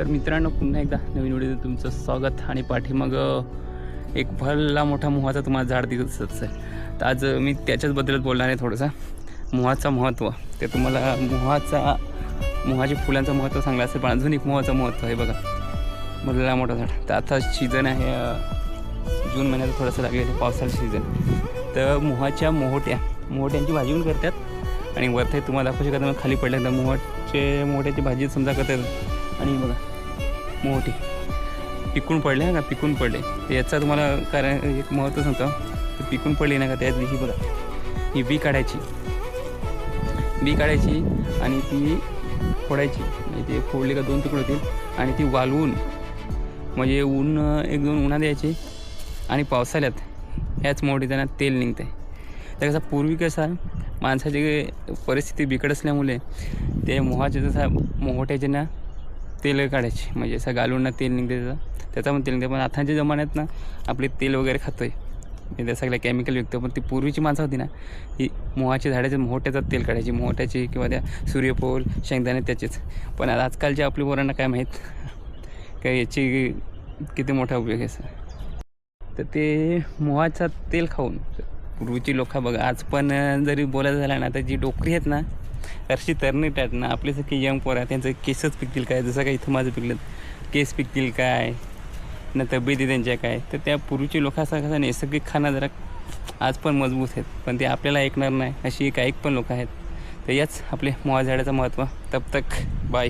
तर मित्रांनो, पुन्हा एकदा नवीन व्हिडिओ तुमचं स्वागत. आणि पाठीमाग एक भला मोठा मोहाचा तुम्हाला झाड दिसत असेल, तर आज मी त्याच्याचबद्दलच बोलणार आहे. थोडंसं मोहाचं महत्त्व, ते तुम्हाला मोहाच्या फुलांचं महत्त्व सांगलं असेल, पण अजून एक मोहाचं महत्त्व आहे बघा. भला मोठा झाड. तर आता सीझन आहे जून महिन्यात, थोडंसं लागलेलं पावसाळ्याचं सीझन. तर मोहोट्यांची भाजी पण करतात. आणि वरती तुम्हाला दाखवू शकत, खाली पडल्यानंतर मोहोट्याची भाजी समजा करतात. आणि बघा मोहोटी पिकून पडले का, पिकून पडले. तर याचा तुम्हाला कारण एक महत्त्व सांगतो. तर पिकून पडली ना का, त्याच दिवशी बघा ही बी काढायची आणि ती फोडायची. म्हणजे ते फोडले का 2 तुकडे होतील आणि ती वाळवून, म्हणजे ऊन 1-2 उन्हात द्यायची. आणि पावसाळ्यात ह्याच मोहोटीचं तेल निघते. तर कसं पूर्वी कसं माणसाची परिस्थिती बिकट असल्यामुळे ते मोहोट्याचे ना तेल काढायचे, म्हणजे असं घालून ना तेल निघते, त्याचा पण तेल निघते. पण आताच्या जमान्यात ना आपले तेल वगैरे खातो आहे, त्या सगळ्या केमिकल युक्त. पण ती पूर्वीची माणसं होती ना, ही मोहोट्याचं तेल काढायची, मोहोट्याची किंवा त्या सूर्यफूल शेंगदाणे त्याचेच. पण आजकालच्या आपल्या पोरांना काय माहीत काय याची किती मोठा उपयोग आहे. तर ते मोहाचं तेल खाऊन पूर्वीची लोक बघा आज पण जरी बोलायचं झालं ना, तर जी डोकरी आहेत ना, अशी तरणी आहेत ना, आपल्यासारखी यंग पोरं, त्यांचं केसच पिकतील काय, जसं काही इथं माझं पिकलं केस पिकतील काय ना, तब्येती त्यांच्या काय. तर त्या पूर्वीची लोक असं कसं नैसर्गिक खाणं जरा आज पण मजबूत आहेत, पण ते आपल्याला ऐकणार नाही, अशी काही पण लोक आहेत. तर याच आपले मोहा झाडाचं महत्त्व. तब तक बाय.